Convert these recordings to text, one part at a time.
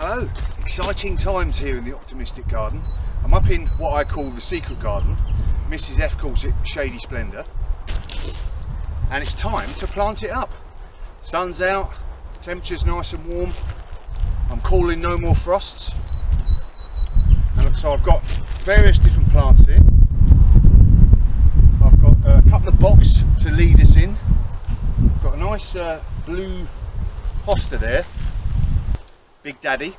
Hello, exciting times here in the optimistic garden. I'm up in what I call the secret garden. Mrs F calls it Shady Splendour. And it's time to plant it up. Sun's out, temperature's nice and warm. I'm calling no more frosts. And so I've got various different plants here. I've got a couple of box to lead us in. I've got a nice blue hosta there. Big Daddy,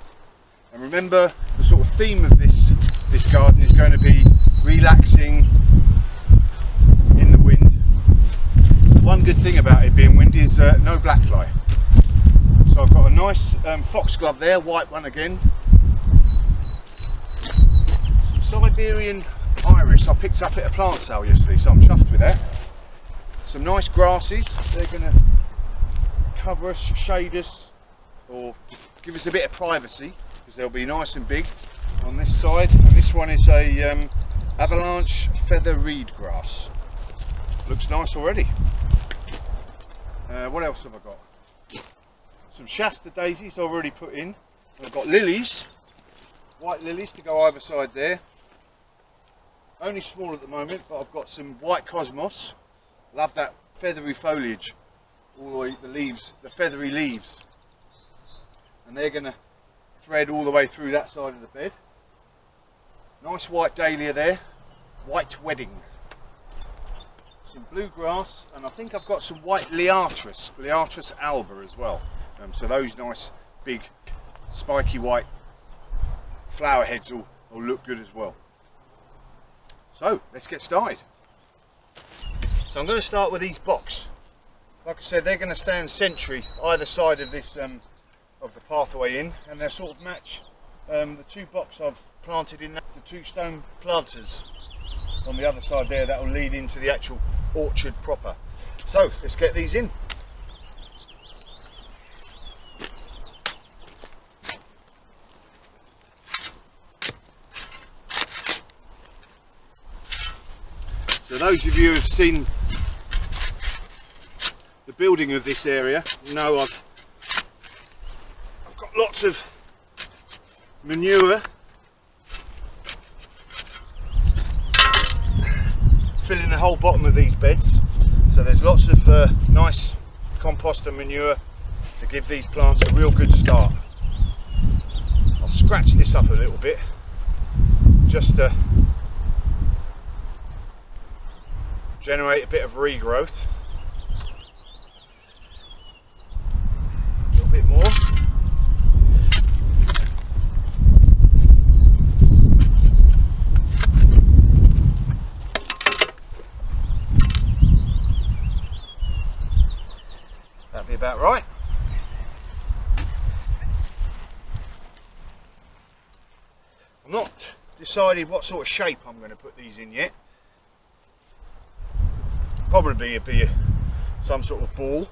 and remember the sort of theme of this garden is going to be relaxing in the wind. One good thing about it being windy is no black fly. So I've got a nice foxglove there, white one again. Some Siberian iris I picked up at a plant sale yesterday, so I'm chuffed with that. Some nice grasses, they're going to cover us, shade us, or give us a bit of privacy, because they'll be nice and big on this side. And this one is a avalanche feather reed grass. Looks nice already. What else have I got? Some Shasta daisies I've already put in. I've got lilies, white lilies to go either side there. Only small at the moment, but I've got some white cosmos. Love that feathery foliage, all the way, the leaves, the feathery leaves. And they're going to thread all the way through that side of the bed. Nice white dahlia there, white wedding. Some blue grass, and I think I've got some white liatris alba as well. So those nice big spiky white flower heads will look good as well. So let's get started. So I'm going to start with these box. Like I said, they're going to stand sentry either side of this of the pathway in, and they sort of match the two box I've planted in the two stone planters on the other side there that will lead into the actual orchard proper. So let's get these in. So those of you who have seen the building of this area know I've got lots of manure filling the whole bottom of these beds, so there's lots of nice compost and manure to give these plants a real good start. I'll scratch this up a little bit just to generate a bit of regrowth. A little bit more. That'd be about right. I'm not decided what sort of shape I'm going to put these in yet. Probably be some sort of ball.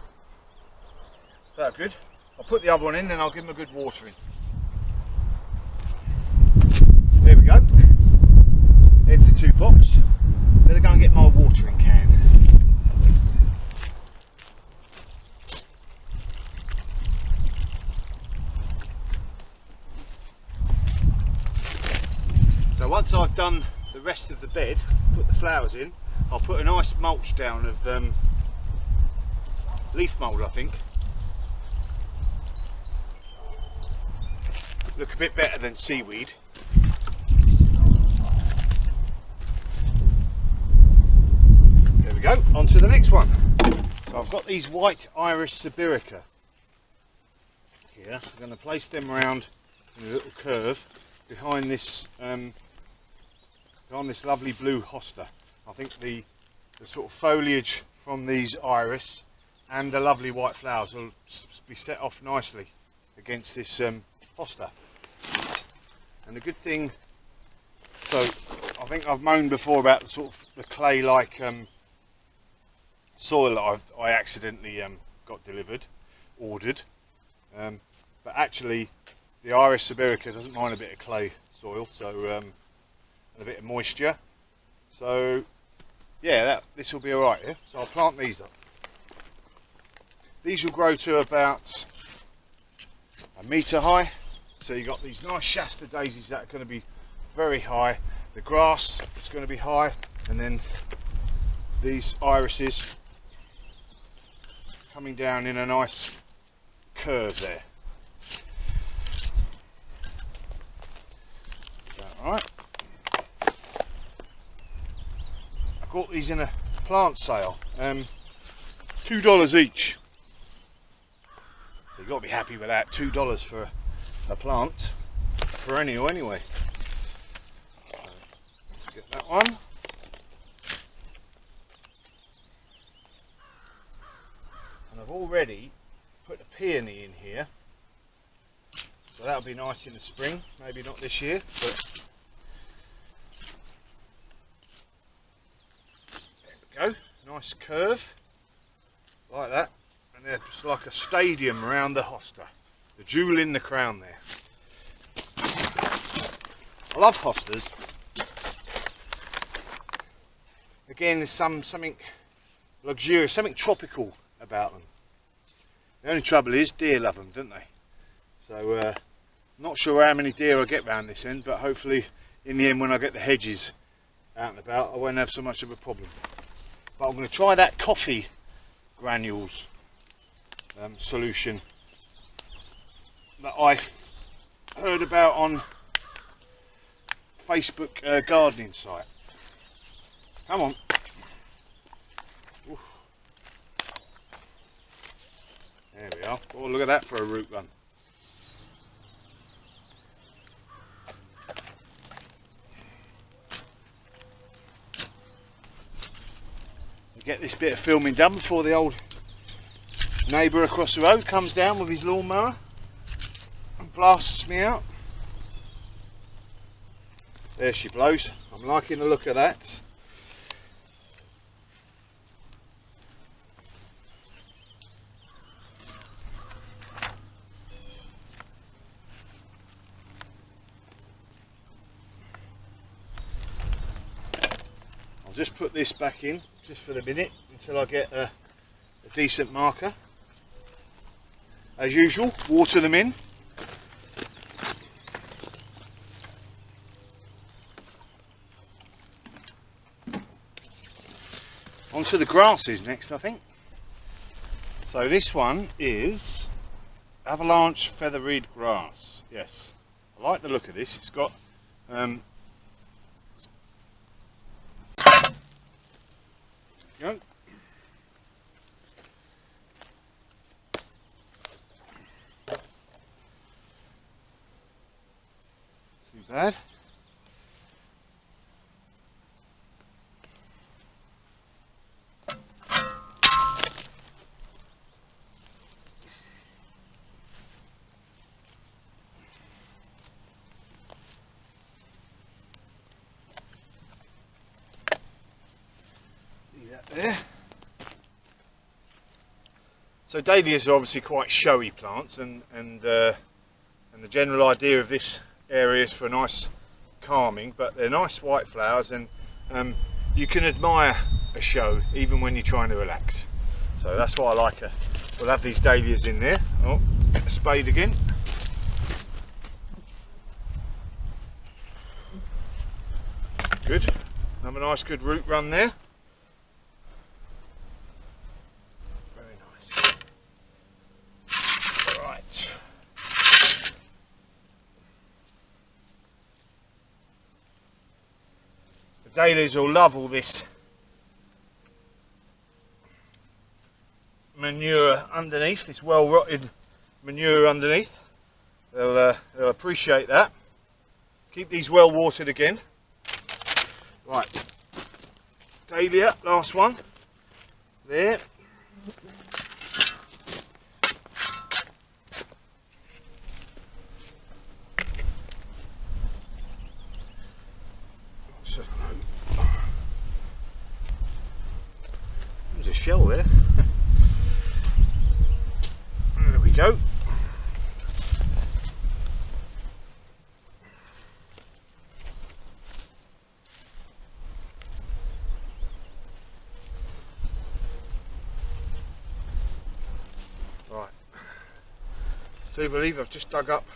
That's good. I'll put the other one in, then I'll give them a good watering. There we go. There's the two box. Better go and get my watering can. So once I've done the rest of the bed, put the flowers in, I'll put a nice mulch down of leaf mould, I think. Look a bit better than seaweed. There we go, on to the next one. So I've got these white iris siberica here. I'm going to place them around in a little curve behind this lovely blue hosta. I think the sort of foliage from these iris and the lovely white flowers will be set off nicely against this hosta. And the good thing, so I think I've moaned before about the sort of the clay-like soil that I accidentally got ordered, but actually the iris siberica doesn't mind a bit of clay soil, so and a bit of moisture. So yeah, this will be alright here. So I'll plant these up. These will grow to about a metre high, So you've got these nice Shasta daisies that are going to be very high. The grass is going to be high, and then these irises coming down in a nice curve there. Alright. I got these in a plant sale. $2 each. So you've got to be happy with that. $2 for a plant. Perennial anyway. Let's get that one. And I've already put a peony in here. So that'll be nice in the spring. Maybe not this year, but there we go. Nice curve. Like that. And there's like a stadium around the hosta. The jewel in the crown there. I love hostas. Again, there's something luxurious, something tropical about them. The only trouble is deer love them, don't they? So not sure how many deer I get round this end, but hopefully in the end when I get the hedges out and about I won't have so much of a problem. But I'm going to try that coffee granules solution that I heard about on Facebook gardening site. Come on. Oof. There we are. Oh, look at that for a root run. Get this bit of filming done before the old neighbour across the road comes down with his lawnmower and blasts me out. There she blows. I'm liking the look of that. I'll just put this back in just for the minute until I get a decent marker. As usual, water them in. Onto the grasses next, I think. So this one is avalanche featherweed grass. Yes, I like the look of this. It's got go. Too bad. There. So dahlias are obviously quite showy plants, and the general idea of this area is for nice calming, but they're nice white flowers, and you can admire a show even when you're trying to relax. So that's why I like it. We'll have these dahlias in there. Oh, get the spade again. Good. Have a nice good root run there. Dahlias will love all this manure underneath, this well rotted manure underneath. They'll appreciate that. Keep these well watered again. Right, dahlia, last one. There. There's a shell there. There we go. Right. Do believe I've just dug up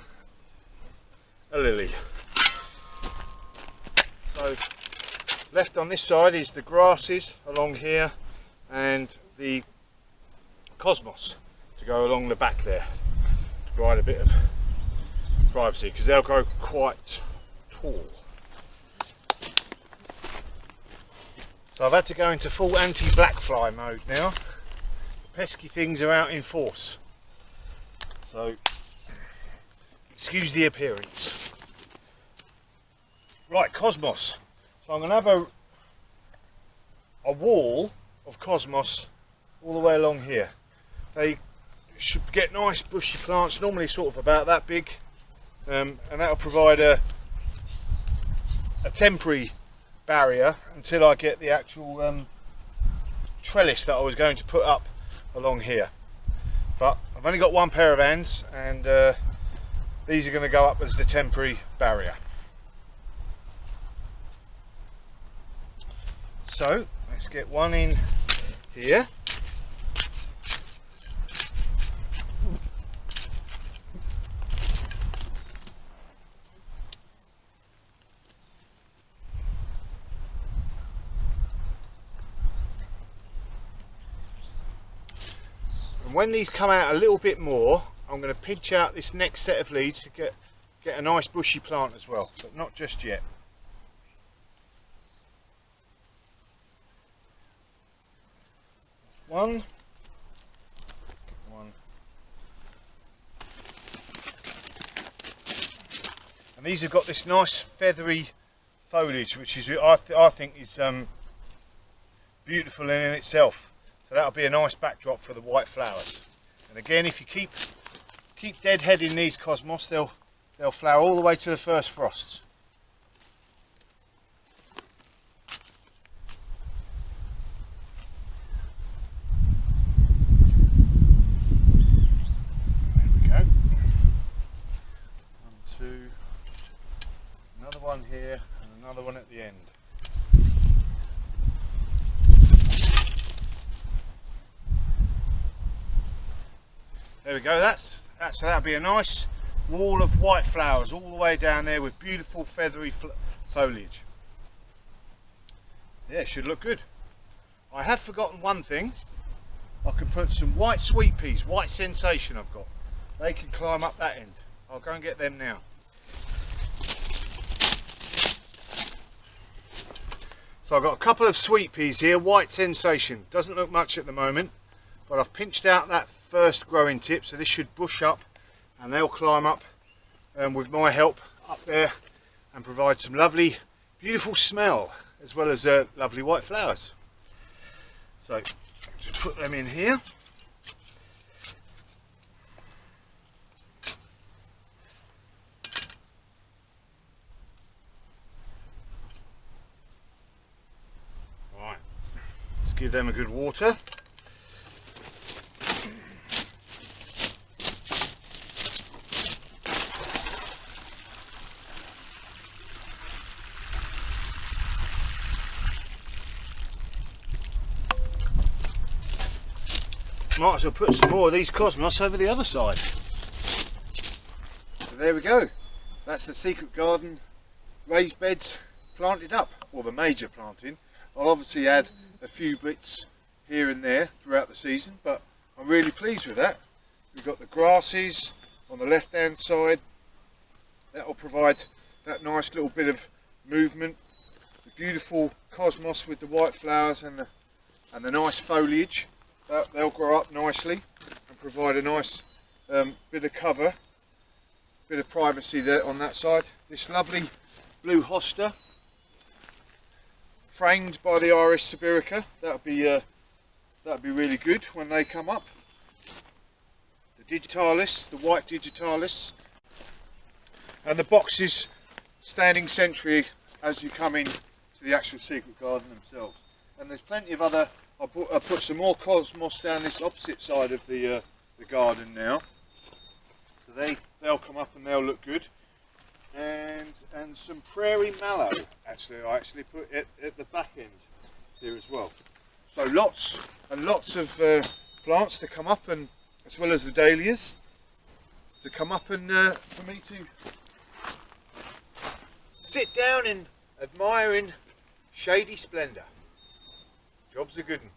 a lily. So left on this side is the grasses along here and the cosmos to go along the back there to provide a bit of privacy, because they'll grow quite tall. So I've had to go into full anti-blackfly mode now. The pesky things are out in force. So excuse the appearance. Right, cosmos. So I'm going to have a wall of cosmos all the way along here. They should get nice bushy plants, normally sort of about that big, and that will provide a temporary barrier until I get the actual trellis that I was going to put up along here. But I've only got one pair of hands, and these are going to go up as the temporary barrier. So let's get one in here. And when these come out a little bit more, I'm going to pinch out this next set of leaves to get a nice bushy plant as well, but not just yet. One. And these have got this nice feathery foliage, which is I think is beautiful in itself. So that'll be a nice backdrop for the white flowers. And again, if you keep deadheading these cosmos, they'll flower all the way to the first frosts. There we go. 1, 2, another one here, and another one at the end. There we go, that'll be a nice wall of white flowers all the way down there with beautiful feathery foliage. Yeah, it should look good. I have forgotten one thing. I can put some white sweet peas, white sensation I've got. They can climb up that end. I'll go and get them now. So I've got a couple of sweet peas here, white sensation. Doesn't look much at the moment, but I've pinched out that first growing tip, so this should bush up and they'll climb up with my help up there and provide some lovely beautiful smell as well as lovely white flowers. So just put them in here. Right, let's give them a good water. Might as well put some more of these cosmos over the other side. So there we go. That's the secret garden raised beds planted up, or the major planting. I'll obviously add a few bits here and there throughout the season, but I'm really pleased with that. We've got the grasses on the left hand side. That will provide that nice little bit of movement. The beautiful cosmos with the white flowers and the nice foliage. They'll grow up nicely and provide a nice bit of cover, bit of privacy there on that side. This lovely blue hosta, framed by the iris siberica. That'll be really good when they come up. The digitalis, the white digitalis, and the boxes standing sentry as you come in to the actual secret garden themselves. And there's plenty of other. I put some more cosmos down this opposite side of the garden now, so they'll come up and they'll look good, and some prairie mallow. Actually, I put it at the back end here as well. So lots and lots of plants to come up, and as well as the dahlias to come up, and for me sit down and admire in shady splendour. Job's a good one.